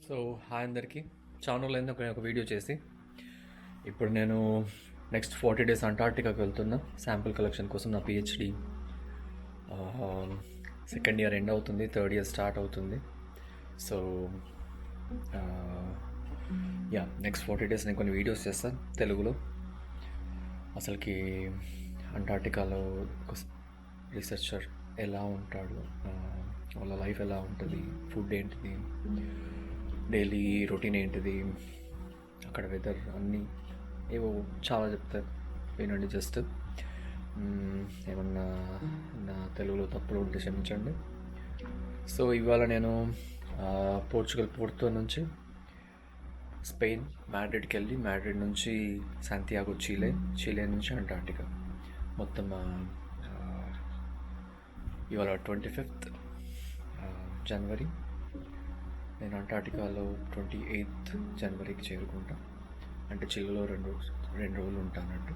So hi అందరికీ, చాలా రోజులైంది ఒక వీడియో చేసి. ఇప్పుడు నేను నెక్స్ట్ 40 days అంటార్టికాకి వెళ్తున్నా శాంపుల్ కలెక్షన్ కోసం. నా పిహెచ్డి సెకండ్ ఇయర్ ఎండ్ అవుతుంది, థర్డ్ ఇయర్ స్టార్ట్ అవుతుంది. సో నెక్స్ట్ 40 days నేను కొన్ని వీడియోస్ చేస్తాను తెలుగులో. అసలుకి అంటార్టికాలో ఒక రీసెర్చర్ ఎలా ఉంటాడు, వాళ్ళ లైఫ్ ఎలా ఉంటుంది, ఫుడ్ ఏంటిది, డైలీ రొటీన్ ఏంటిది, అక్కడ వెదర్ అన్నీ ఏవో చాలా చెప్తారు, వినండి. జస్ట్ ఏమన్నా నా తెలుగులో తప్పులు ఉంటే క్షమించండి. సో ఇవాళ నేను పోర్చుగల్ పోర్తో నుంచి స్పెయిన్ మాడ్రిడ్కి వెళ్ళి, మాడ్రిడ్ నుంచి శాంతియాగో చిలే నుంచి అంటార్టికా మొత్తం ఇవాళ 25th జనవరి. నేను అంటార్టికాలో 28th జనవరికి చేరుకుంటా. అంటే చిల్లులో రెండు రోజులు ఉంటానంటూ.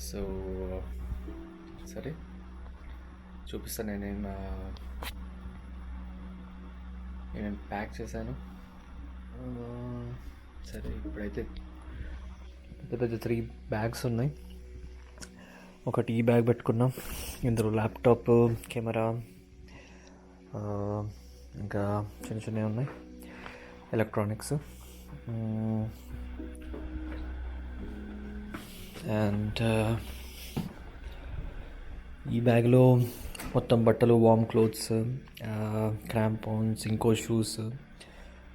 సో సరే చూపిస్తాను నేనేం ప్యాక్ చేశాను. సరే ఇప్పుడైతే పెద్ద 3 bags ఉన్నాయి. ఒకటి ఈ బ్యాగ్ పెట్టుకున్నాం, ఇందులో ల్యాప్టాప్, కెమెరా, ఇంకా చిన్నవి ఉన్నాయి, ఎలక్ట్రానిక్స్. అండ్ ఈ బ్యాగ్లో మొత్తం బట్టలు, వార్మ్ క్లోత్స్, క్రాంపాన్స్, ఇంకో షూస్,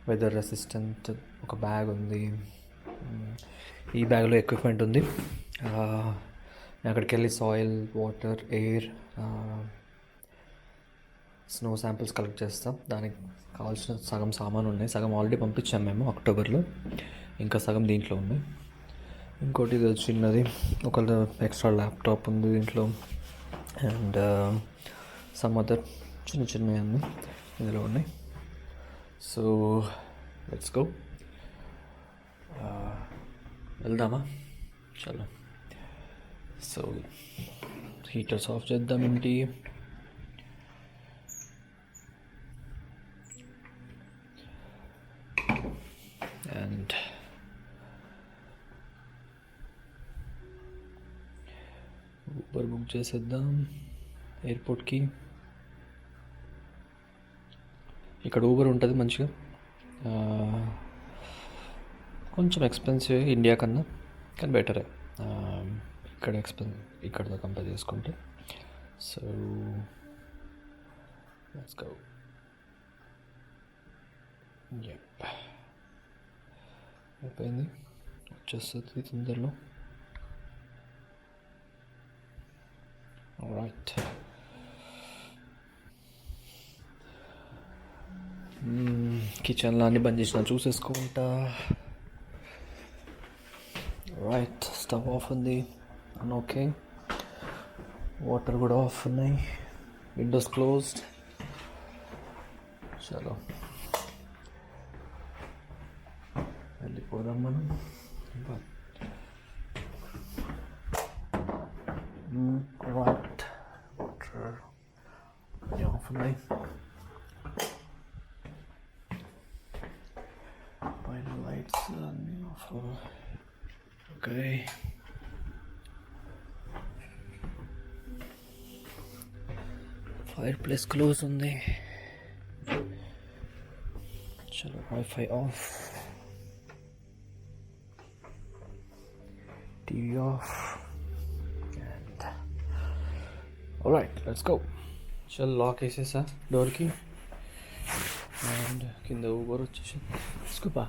వెదర్ రెసిస్టెంట్ ఒక బ్యాగ్ ఉంది. ఈ బ్యాగ్లో ఎక్విప్మెంట్ ఉంది. అక్కడికి వెళ్ళి soil, water, air, snow samples collect చేస్తాం. దానికి కావాల్సిన సగం సామాను ఉన్నాయి. సగం ఆల్రెడీ పంపించాం మేము అక్టోబర్లో, ఇంకా సగం దీంట్లో ఉన్నాయి. ఇంకోటి ఇది చిన్నది, ఒక ఎక్స్ట్రా ల్యాప్టాప్ ఉంది దీంట్లో. అండ్ సమ్ అదర్ చిన్నవి అన్నీ ఇందులో ఉన్నాయి. సో లెట్స్ గో, వెళ్దామా? చలో. సో హీటర్స్ ఆఫ్ చేద్దాం ఏంటి. అండ్ ఊబర్ బుక్ చేసేద్దాం ఎయిర్పోర్ట్కి. ఇక్కడ ఊబర్ ఉంటుంది మంచిగా, కొంచెం ఎక్స్పెన్సివ్ ఇండియా కన్నా, కానీ బెటరే ఇక్కడతో కంపేర్ చేసుకుంటే. So let's go. అయిపోయింది, వచ్చేస్తుంది తొందరలో. రైట్, కిచెన్లో అన్ని బంద్ చేసిన చూసేసుకుంటా. రైట్, స్టవ్ ఆఫ్ ఉంది, ఓకే. వాటర్ కూడా ఆఫ్ ఉన్నాయి, విండోస్ క్లోజ్డ్. చలో వెళ్ళిపోదాం మనం. రైట్, వాటర్ ఆఫ్ ఉన్నాయి, పైన లైట్స్ అన్నీ of. Okay, fire place close ఉంది. చలో, wifi of, TV off. And alright, let's go. చలో, లాక్ వేసేసా డోర్కి. అండ్ కింద ఊబర్ వచ్చేసి స్కూపా,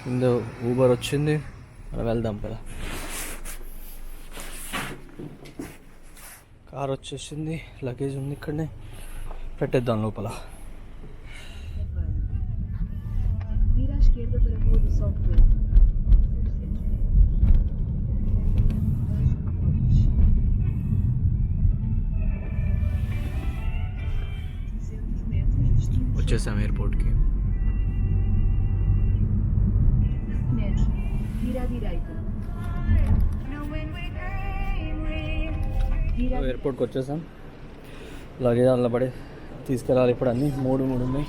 కింద ఊబర్ వచ్చింది, మనం వెళ్దాం కదా. కార్ వచ్చేసింది, లగేజ్ ఉంది ఇక్కడనే, పెట్టేద్దాం లోపల. వచ్చేసాం ఎయిర్పోర్ట్కి. ఎయిర్పోర్ట్కి వచ్చేసాం, లగేజ్ అందులో పడి తీసుకెళ్ళాలి. ఇప్పుడు అన్నీ మూడు ఉన్నాయి.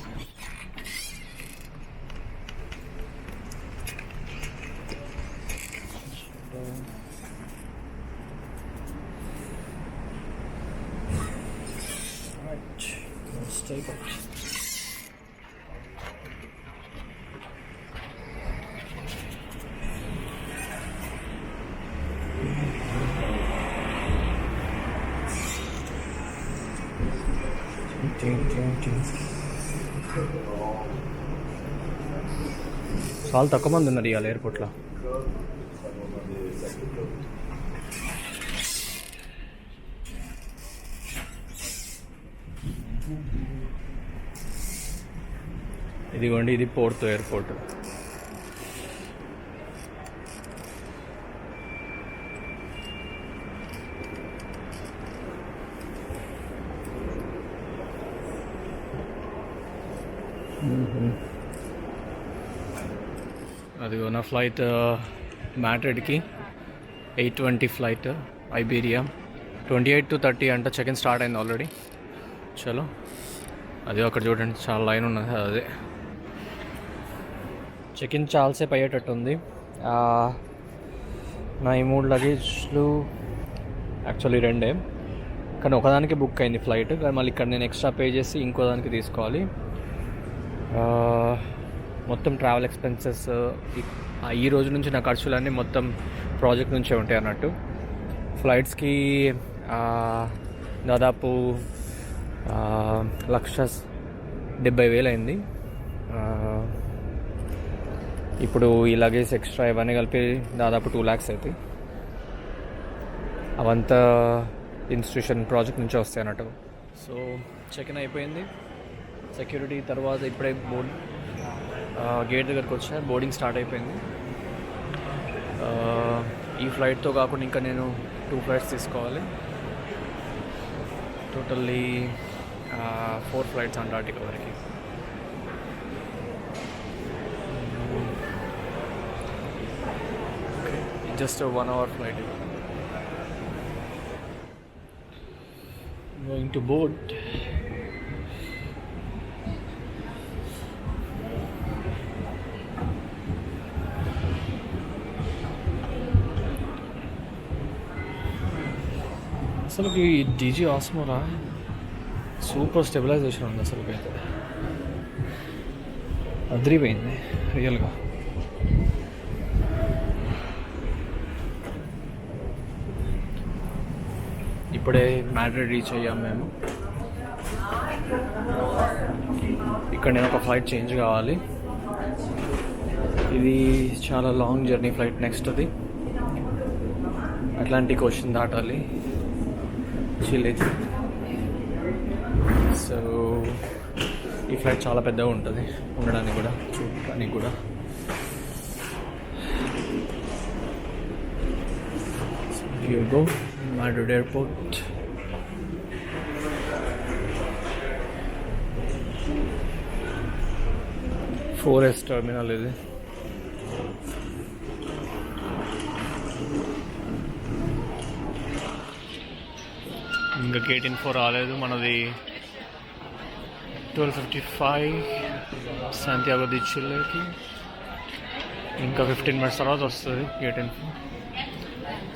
చాలా తక్కువ మంది ఉన్నారు ఇవాళ ఎయిర్పోర్ట్లో. ఇదిగోండి, ఇది పోర్తో ఎయిర్పోర్ట్. అదిగో నా ఫ్లైట్ మ్యాడ్రిడ్కి 8:20 ఫ్లైట్, ఐబీరియా. 28 to 30 అంట. చెక్ ఇన్ స్టార్ట్ అయింది ఆల్రెడీ. చలో, అదే అక్కడ చూడండి, చాలా లైన్ ఉన్నది. అదే చెక్ ఇన్ చాలాసేపు అయ్యేటట్టు ఉంది. నా ఈ 3 లగేజ్లు యాక్చువల్లీ 2, కానీ ఒకదానికి బుక్ అయింది ఫ్లైట్. కానీ మళ్ళీ ఇక్కడ నేను ఎక్స్ట్రా పే చేసి ఇంకో దానికి తీసుకోవాలి. మొత్తం ట్రావెల్ ఎక్స్పెన్సెస్ ఈ రోజు నుంచి నా ఖర్చులన్నీ మొత్తం ప్రాజెక్ట్ నుంచే ఉంటాయి అన్నట్టు. ఫ్లైట్స్కి దాదాపు 1,70,000 అయింది. ఇప్పుడు ఈ లగేజ్ ఎక్స్ట్రా ఇవన్నీ కలిపి దాదాపు 2 lakhs అవుతాయి. అవంతా ఇన్స్టిట్యూషన్ ప్రాజెక్ట్ నుంచే వస్తాయి అన్నట్టు. సో చెక్ ఇన్ అయిపోయింది. సెక్యూరిటీ తర్వాత ఇప్పుడే గేట్ దగ్గరకు వచ్చా. బోర్డింగ్ స్టార్ట్ అయిపోయింది. ఈ ఫ్లైట్తో కాకుండా ఇంకా నేను 2 flights తీసుకోవాలి. టోటల్లీ 4 flights అంటార్టికా వరకు. Just 1 hour flight. Going to board. అసలు ఈ డీజీ ఆస్మోరా సూపర్ స్టెబిలైజేషన్ ఉంది. అసలు అయితే అదిరిపోయింది రియల్గా. ఇప్పుడే మ్యాడ్రిడ్ రీచ్ అయ్యాం మేము. ఇక్కడ నేను ఒక ఫ్లైట్ చేంజ్ కావాలి. ఇది చాలా లాంగ్ జర్నీ ఫ్లైట్. నెక్స్ట్ అది అట్లాంటిక్ ఓషన్ దాటాలి చిలీ. సో ఈ ఫ్లైట్ చాలా పెద్దగా ఉంటుంది ఉండడానికి కూడా, చూడడానికి కూడా. Here we go, Madrid Airport. Forest terminal ఇది. ఇంకా గేట్ ఇన్ఫో రాలేదు. మనది 12:55 శాంతియాగో ది చిలీకి. ఇంకా 15 minutes తర్వాత వస్తుంది గేట్ ఇన్ఫో.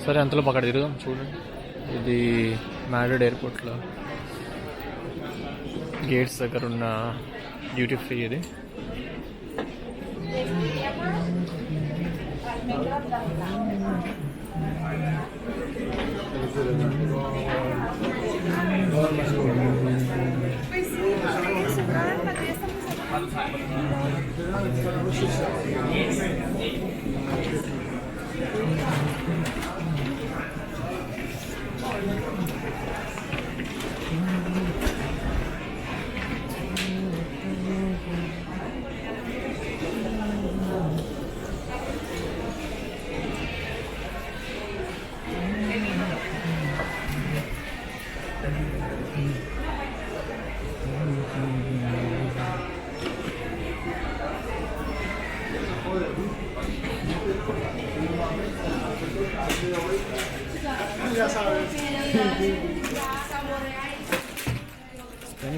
సరే, అంతలో అక్కడ తిరుగుదాం. చూడండి, ఇది మ్యాడ్రిడ్ ఎయిర్పోర్ట్లో గేట్స్ దగ్గర ఉన్న డ్యూటీ ఫ్రీ ఇది.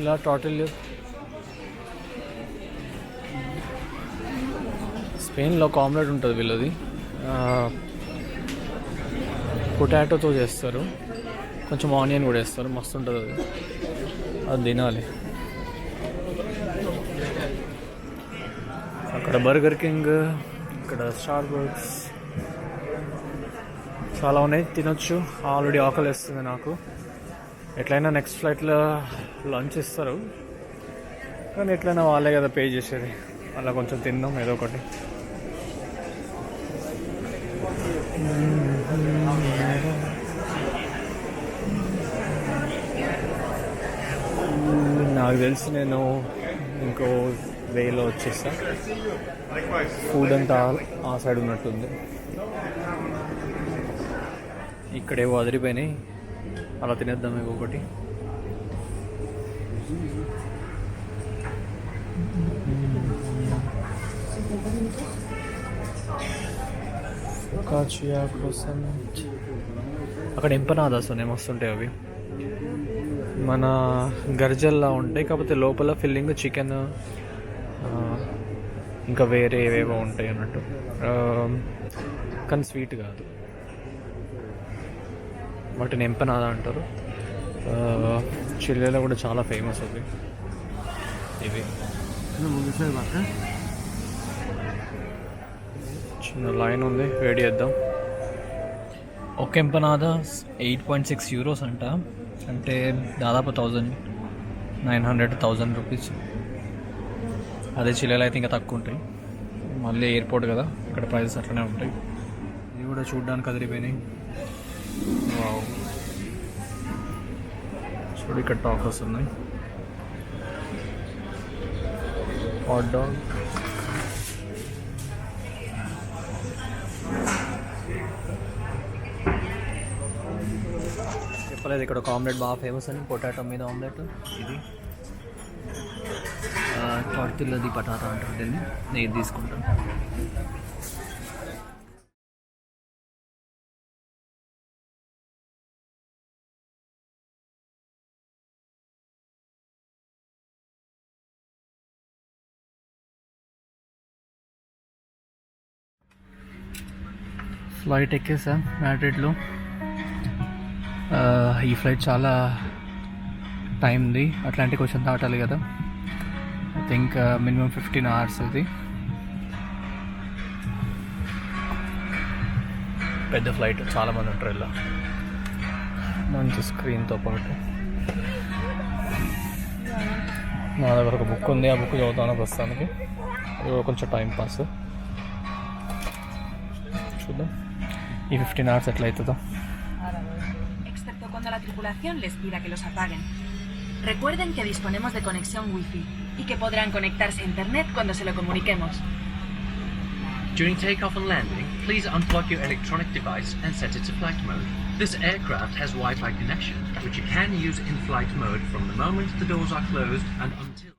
ఇలా టోటల్ స్పెయిన్లో ఒక ఆమ్లెట్ ఉంటుంది వీళ్ళది, పొటాటోతో చేస్తారు, కొంచెం ఆనియన్ కూడా వేస్తారు, మస్తు ఉంటుంది అది, అది తినాలి. అక్కడ బర్గర్ కింగ్, ఇక్కడ స్టార్ బక్స్ చాలా ఉన్నాయి, తినొచ్చు. ఆల్రెడీ ఆకలి వేస్తుంది నాకు. ఎట్లయినా నెక్స్ట్ ఫ్లైట్లో లంచ్ ఇస్తారు, కానీ ఎట్లయినా వాళ్ళే కదా పే చేసేది, అలా కొంచెం తిందాం ఏదో ఒకటి. నాకు తెలిసి నేను ఇంకో వేలో వచ్చేస్తా. ఫుడ్ అంతా ఆ సైడ్ ఉన్నట్టుంది. ఇక్కడేవో అదిరిపోయినాయి, అలా తినేద్దాం ఏవో ఒకటి. అక్కడ ఎంపనాదాస్ ఉన్నాయి, మస్తుంటాయి అవి. మన గర్జల్లా ఉంటాయి, కాకపోతే లోపల ఫిల్లింగ్ చికెన్ ఇంకా వేరే ఏవేవో ఉంటాయి అన్నట్టు, కానీ స్వీట్ కాదు. వాటిని ఎంపనాదా అంటారు. చిల్లీలో కూడా చాలా ఫేమస్ అవి. ఇవి చిన్న లైన్ ఉంది, వెయిట్ చేద్దాం. ఒక ఎంపనాదా 8.6 యూరోస్ అంట, అంటే దాదాపు 1900-1000 రూపీస్. అదే చిల్లీలో అయితే ఇంకా తక్కువ ఉంటాయి. మళ్ళీ ఎయిర్పోర్ట్ కదా, ఇక్కడ ప్రైజెస్ అట్లనే ఉంటాయి. ఇవి కూడా చూడడానికి అదిరిపోయినాయి. వావ్, చూడు ఇక్కడ టాకర్స్ ఉన్నాయి, హాట్ డాగ్. చెప్పలేదు ఇక్కడ ఒక ఆమ్లెట్ బాగా ఫేమస్ అని, పొటాటో మీద ఆమ్లెట్. ఇది టోర్టిల్లాది పటాటా అంటారు దీన్ని. నేను తీసుకుంటాను. ఫ్లైట్ ఎక్కేసా మ్యాడ్రిడ్లో. ఈ ఫ్లైట్ చాలా టైంది, అట్లాంటిక్ ఓషన్ దాటాలి కదా. ఐ థింక్ మినిమం 15 hours ఇది. పెద్ద ఫ్లైట్, చాలామంది ఉంటారు ఇలా. మంచి స్క్రీన్తో పాటు. నా దగ్గర ఒక బుక్ ఉంది, ఆ బుక్ చదువుతాను ప్రస్తుతానికి, కొంచెం టైం పాస్. చూద్దాం ఈ 15 hours ఎట్లా అవుతుందో. Excepto cuando la tripulación les pida que los apaguen. Recuerden que disponemos de conexión Wi-Fi y que podrán conectarse a internet cuando se lo comuniquemos. During takeoff and landing, please unplug your electronic device and set it to flight mode. This aircraft has Wi-Fi connection, which you can use in flight mode from the moment the doors are closed and until